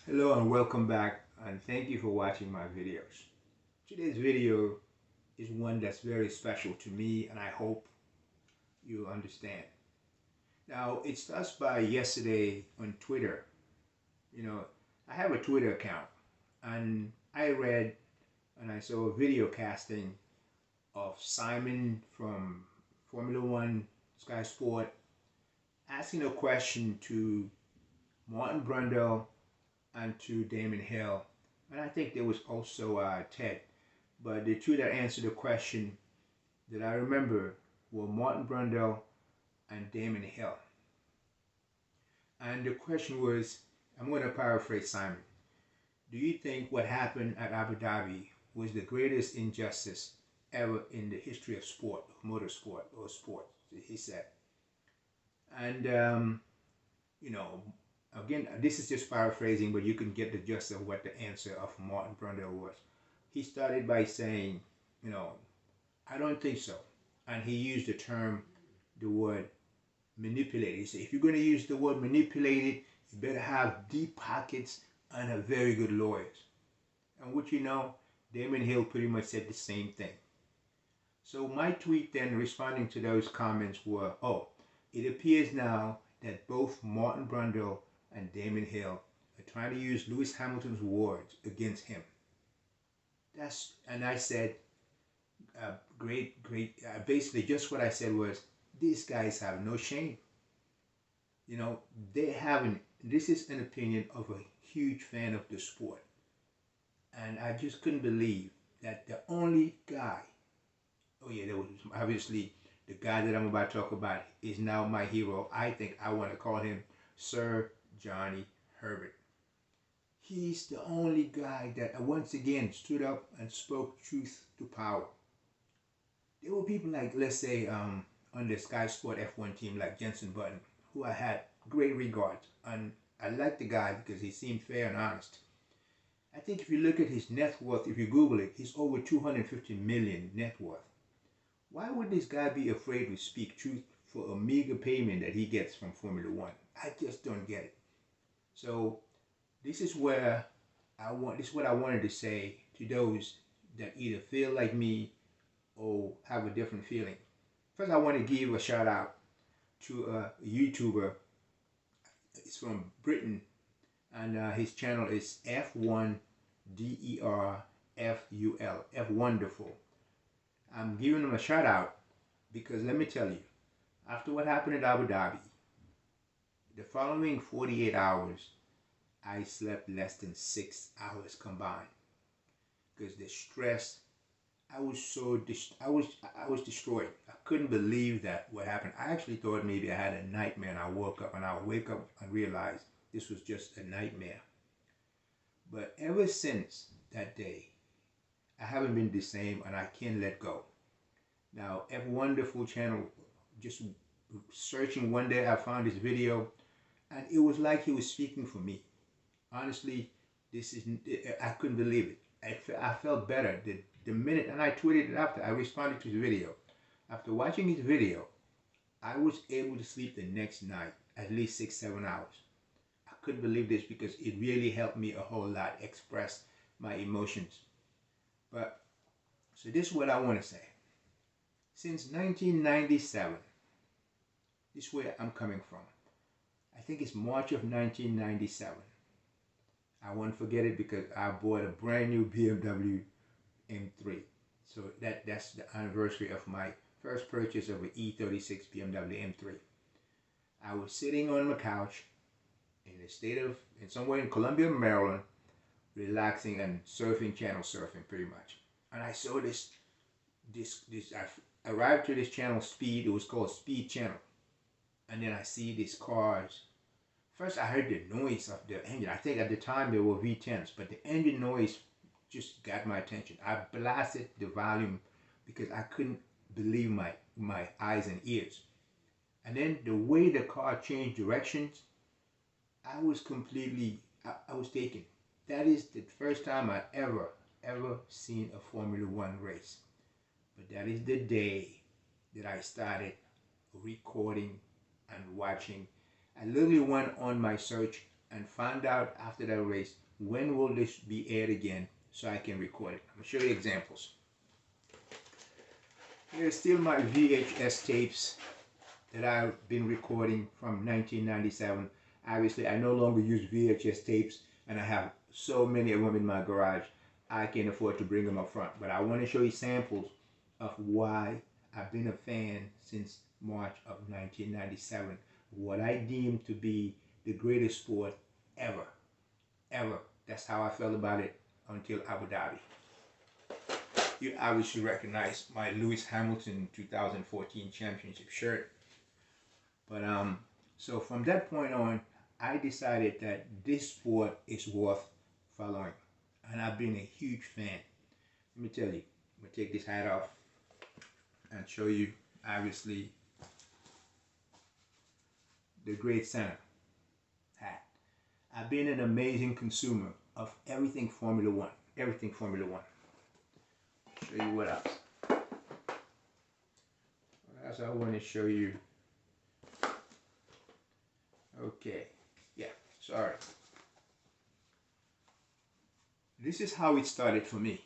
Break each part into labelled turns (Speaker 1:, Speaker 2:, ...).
Speaker 1: Hello and welcome back, and thank you for watching my videos. Today's video is one that's very special to me, and I hope you understand. Now, it starts by yesterday on Twitter. You know, I have a Twitter account, and I read and I saw a video casting of Simon from Formula One Skysport asking a question to Martin Brundle and to Damon Hill. And I think there was also Ted. But the two that answered the question that I remember were Martin Brundle and Damon Hill. And the question was, I'm going to paraphrase Simon. Do you think what happened at Abu Dhabi was the greatest injustice ever in the history of sport, motorsport, or sports? He said. And, you know, again, this is just paraphrasing, but you can get the gist of what the answer of Martin Brundle was. He started by saying, I don't think so. And he used the word manipulated. He said, if you're going to use the word manipulated, you better have deep pockets and have very good lawyers. And what you know, Damon Hill pretty much said the same thing. So my tweet then responding to those comments were, it appears now that both Martin Brundle and Damon Hill are trying to use Lewis Hamilton's words against him. And I said, great. Basically, just what I said was, these guys have no shame. They haven't. This is an opinion of a huge fan of the sport. And I just couldn't believe that the only guy, there was obviously the guy that I'm about to talk about is now my hero. I think I want to call him Sir Johnny Herbert. He's the only guy that once again stood up and spoke truth to power. There were people like, let's say, on the Skysport F1 team like Jensen Button, who I had great regard. And I liked the guy because he seemed fair and honest. I think if you look at his net worth, if you Google it, he's over 250 million net worth. Why would this guy be afraid to speak truth for a meager payment that he gets from Formula One? I just don't get it. So this is what I wanted to say to those that either feel like me or have a different feeling. First, I want to give a shout out to a YouTuber. It's from Britain, and his channel is F1 DERFUL, F Wonderful. I'm giving him a shout out because let me tell you, after what happened at Abu Dhabi, the following 48 hours, I slept less than 6 hours combined because the stress. I was destroyed. I couldn't believe that what happened. I actually thought maybe I had a nightmare, and I woke up and realized this was just a nightmare. But ever since that day, I haven't been the same, and I can't let go. Now, F Wonderful channel, just searching one day, I found this video, and it was like he was speaking for me. Honestly, I couldn't believe it. I felt better the minute, and I tweeted it after. I responded to his video. After watching his video, I was able to sleep the next night, at least 6-7 hours. I couldn't believe this because it really helped me a whole lot express my emotions. But, so this is what I want to say. Since 1997, this is where I'm coming from. I think it's March of 1997. I won't forget it because I bought a brand new BMW M3. So that's the anniversary of my first purchase of an E36 BMW M3. I was sitting on my couch in somewhere in Columbia, Maryland, relaxing and channel surfing pretty much. And I saw I arrived to this channel Speed. It was called Speed Channel. And then I see these cars. First I heard the noise of the engine. I think at the time they were V10s, but the engine noise just got my attention. I blasted the volume because I couldn't believe my eyes and ears. And then the way the car changed directions, I was taken. That is the first time I ever seen a Formula One race. But that is the day that I started recording and watching. I literally went on my search and find out after that race when will this be aired again so I can record it. I'm going to show you examples. Here's still my VHS tapes that I've been recording from 1997. Obviously, I no longer use VHS tapes, and I have so many of them in my garage, I can't afford to bring them up front. But I want to show you samples of why I've been a fan since March of 1997. What I deem to be the greatest sport ever. Ever. That's how I felt about it until Abu Dhabi. You obviously recognize my Lewis Hamilton 2014 championship shirt. But so from that point on, I decided that this sport is worth following. And I've been a huge fan. Let me tell you, I'm going to take this hat off and show you, obviously, the Great Center hat. I've been an amazing consumer of everything Formula One. Everything Formula One. Show you what else. What else I want to show you? Okay. Yeah, sorry. This is how it started for me.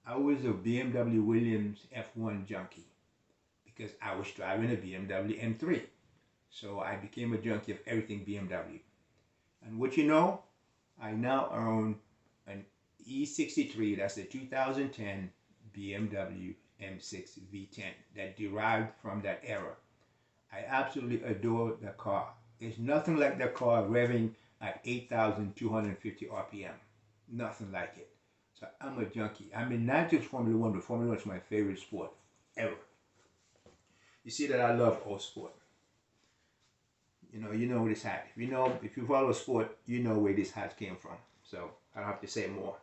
Speaker 1: I was a BMW Williams F1 junkie because I was driving a BMW M3. So I became a junkie of everything BMW. And what you know, I now own an E63, that's a 2010 BMW M6 V10 that derived from that era. I absolutely adore the car. There's nothing like the car revving at 8,250 RPM. Nothing like it. So I'm a junkie. I mean, not just Formula One, but Formula One is my favorite sport ever. You see that I love all sport. You know this hat. If you follow sport, you know where this hat came from. So I don't have to say more.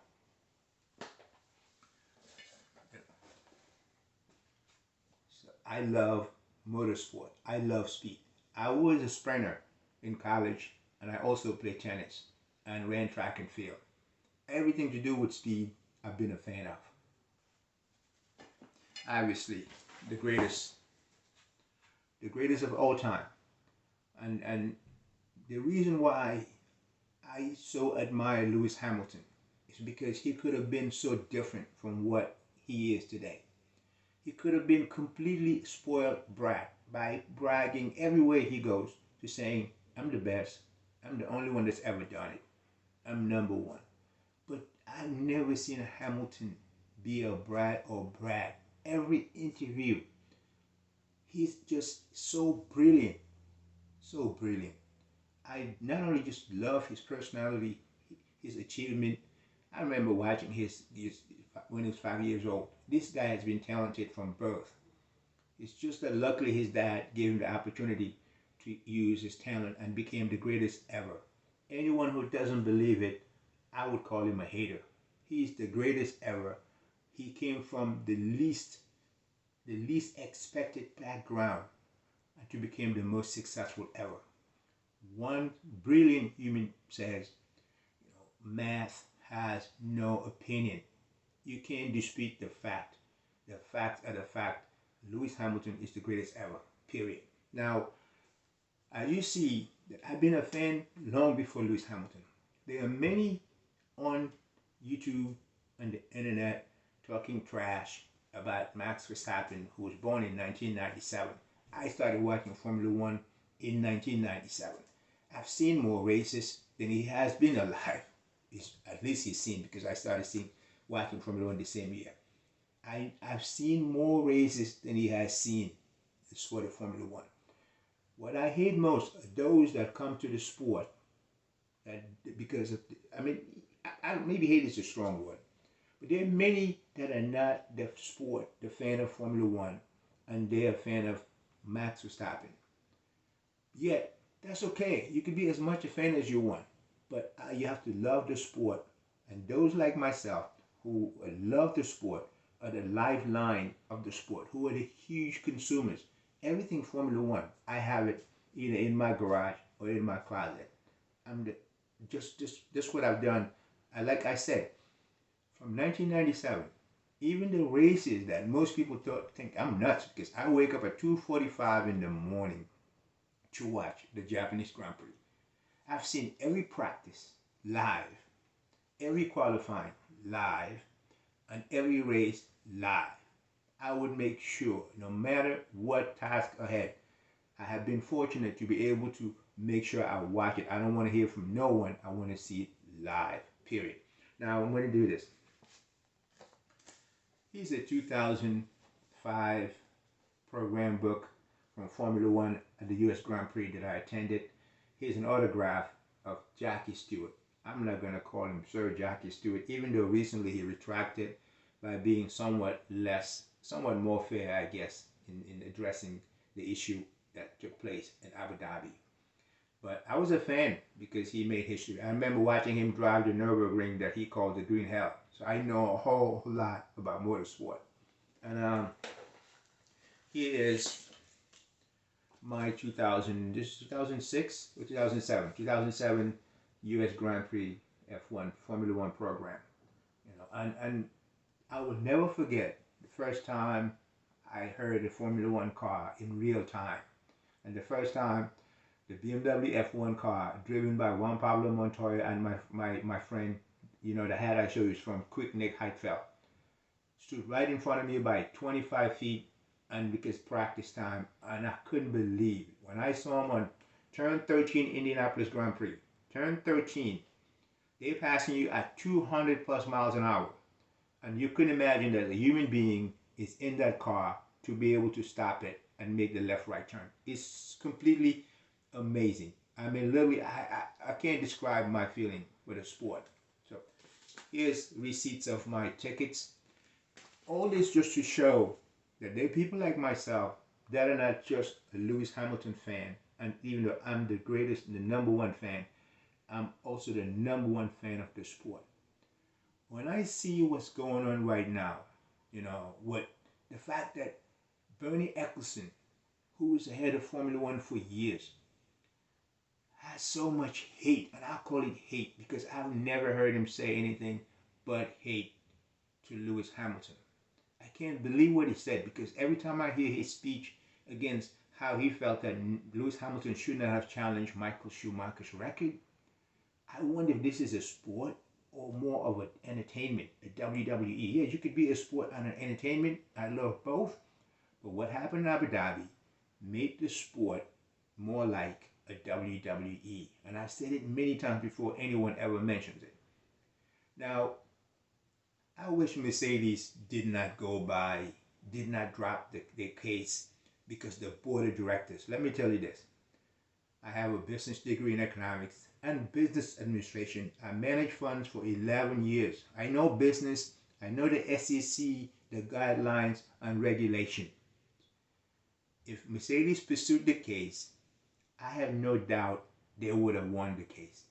Speaker 1: So I love motorsport. I love speed. I was a sprinter in college, and I also played tennis and ran track and field. Everything to do with speed, I've been a fan of. Obviously, the greatest of all time. And the reason why I so admire Lewis Hamilton is because he could have been so different from what he is today. He could have been completely spoiled brat by bragging everywhere he goes to saying, I'm the best, I'm the only one that's ever done it, I'm number one. But I've never seen a Hamilton be a brat or brag. Every interview, he's just so brilliant. So brilliant. I not only just love his personality, his achievement. I remember watching his when he was 5 years old. This guy has been talented from birth. It's just that luckily his dad gave him the opportunity to use his talent and became the greatest ever. Anyone who doesn't believe it, I would call him a hater. He's the greatest ever. He came from the least expected background and to become the most successful ever. One brilliant human says, math has no opinion. You can't dispute the fact. The facts are the fact. Lewis Hamilton is the greatest ever, period. Now, as you see, I've been a fan long before Lewis Hamilton. There are many on YouTube and the internet talking trash about Max Verstappen, who was born in 1997. I started watching Formula One in 1997. I've seen more races than he has been alive. At least he's seen, because I started watching Formula One the same year. I've seen more races than he has seen the sport of Formula One. What I hate most are those that come to the sport that because of, maybe hate is a strong word, but there are many that are not the sport, the fan of Formula One, and they're a fan of Max Verstappen. Yet, that's okay. You can be as much a fan as you want, but you have to love the sport. And those like myself who love the sport are the lifeline of the sport, who are the huge consumers. Everything Formula One, I have it either in my garage or in my closet. Just what I've done. Like I said, from 1997, even the races that most people think I'm nuts, because I wake up at 2:45 in the morning to watch the Japanese Grand Prix. I've seen every practice live, every qualifying live, and every race live. I would make sure, no matter what task ahead, I have been fortunate to be able to make sure I watch it. I don't want to hear from no one. I want to see it live, period. Now, I'm going to do this. Here's a 2005 program book from Formula One at the US Grand Prix that I attended. Here's an autograph of Jackie Stewart. I'm not going to call him Sir Jackie Stewart, even though recently he retracted by being somewhat more fair, I guess, in addressing the issue that took place in Abu Dhabi. But I was a fan because he made history. I remember watching him drive the Nürburgring that he called the Green Hell. So I know a whole lot about motorsport. And here is my 2006 or 2007 US Grand Prix F1 Formula One program. And I will never forget the first time I heard a Formula One car in real time. And the first time the BMW F1 car driven by Juan Pablo Montoya and my friend, the hat I showed you is from Quick Nick Heidfeld, stood right in front of me by 25 feet, and because practice time, and I couldn't believe it. When I saw him on turn 13 Indianapolis Grand Prix, turn 13, they're passing you at 200 plus miles an hour. And you couldn't imagine that a human being is in that car to be able to stop it and make the left-right turn. It's completely amazing. I mean, literally, I can't describe my feeling with a sport. So here's receipts of my tickets. All this just to show that there are people like myself that are not just a Lewis Hamilton fan, and even though I'm the number one fan, I'm also the number one fan of the sport. When I see what's going on right now, what the fact that Bernie Eccleston, who was the head of Formula One for years, has so much hate, and I'll call it hate because I've never heard him say anything but hate to Lewis Hamilton. I can't believe what he said, because every time I hear his speech against how he felt that Lewis Hamilton should not have challenged Michael Schumacher's record, I wonder if this is a sport or more of an entertainment, a WWE. Yes, you could be a sport and an entertainment. I love both. But what happened in Abu Dhabi made the sport more like a WWE. And I've said it many times before anyone ever mentions it. Now, I wish Mercedes did not drop their case because the board of directors. Let me tell you this. I have a business degree in economics and business administration. I managed funds for 11 years. I know business. I know the SEC, the guidelines and regulation. If Mercedes pursued the case, I have no doubt they would have won the case.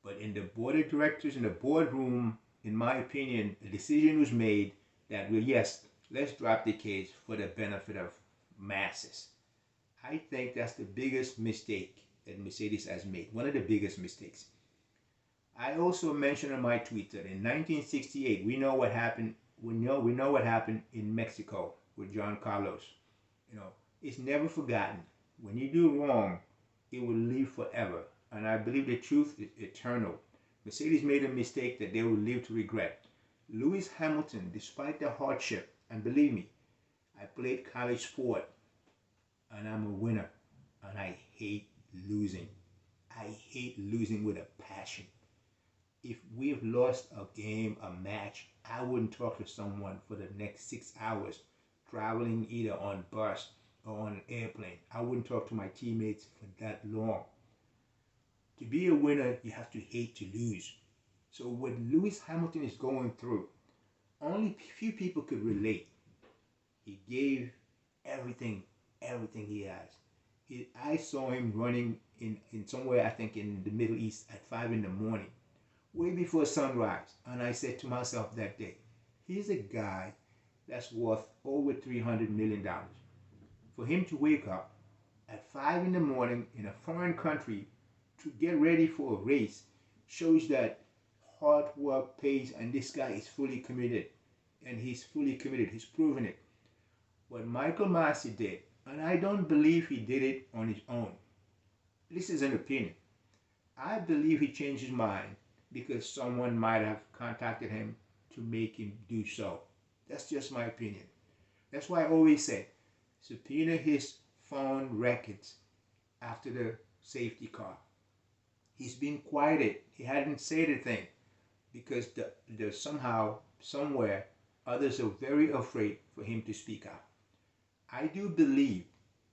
Speaker 1: But in the board of directors, in the boardroom, in my opinion, a decision was made that, well, yes, let's drop the case for the benefit of masses. I think that's the biggest mistake that Mercedes has made. One of the biggest mistakes. I also mentioned in my tweet that in 1968, we know what happened. We know what happened in Mexico with John Carlos. It's never forgotten. When you do wrong, it will live forever. And I believe the truth is eternal. Mercedes made a mistake that they will live to regret. Lewis Hamilton, despite the hardship, and believe me, I played college sport, and I'm a winner, and I hate losing. I hate losing with a passion. If we've lost a game, a match, I wouldn't talk to someone for the next 6 hours, traveling either on bus or on an airplane. I wouldn't talk to my teammates for that long. To be a winner, you have to hate to lose. So what Lewis Hamilton is going through, only few people could relate. He gave everything he has. I saw him running in somewhere, I think in the Middle East at 5 in the morning, way before sunrise. And I said to myself that day, he's a guy that's worth over $300 million. For him to wake up at 5 in the morning in a foreign country to get ready for a race shows that hard work pays, and this guy is fully committed. And he's fully committed. He's proven it. What Michael Masi did, and I don't believe he did it on his own. This is an opinion. I believe he changed his mind because someone might have contacted him to make him do so. That's just my opinion. That's why I always say, subpoena his phone records after the safety car. He's been quieted. He hadn't said a thing because somehow, somewhere, others are very afraid for him to speak out. I do believe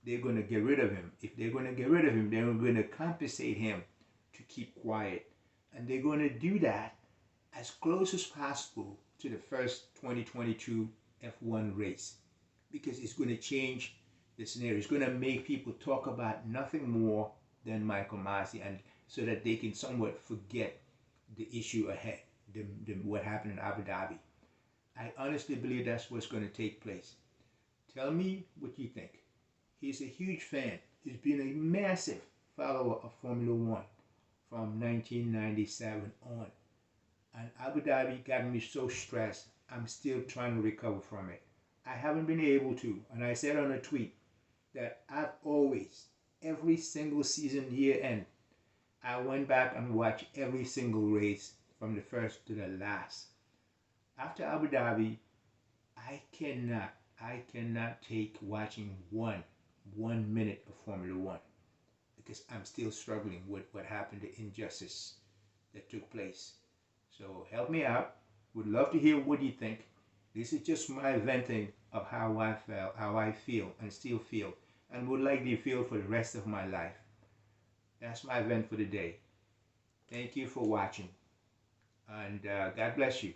Speaker 1: they're going to get rid of him. If they're going to get rid of him, they're going to compensate him to keep quiet. And they're going to do that as close as possible to the first 2022 F1 race, because it's going to change the scenario. It's going to make people talk about nothing more than Michael Masi, and so that they can somewhat forget the issue ahead, what happened in Abu Dhabi. I honestly believe that's what's going to take place. Tell me what you think. He's a huge fan. He's been a massive follower of Formula One from 1997 on. And Abu Dhabi got me so stressed, I'm still trying to recover from it. I haven't been able to, and I said on a tweet that I've always, every single season year end, I went back and watched every single race from the first to the last. After Abu Dhabi, I cannot take watching one minute of Formula One, because I'm still struggling with what happened, the injustice that took place. So help me out. Would love to hear what you think. This is just my venting of how I felt, how I feel and still feel, and would likely feel for the rest of my life. That's my vent for the day. Thank you for watching, and God bless you.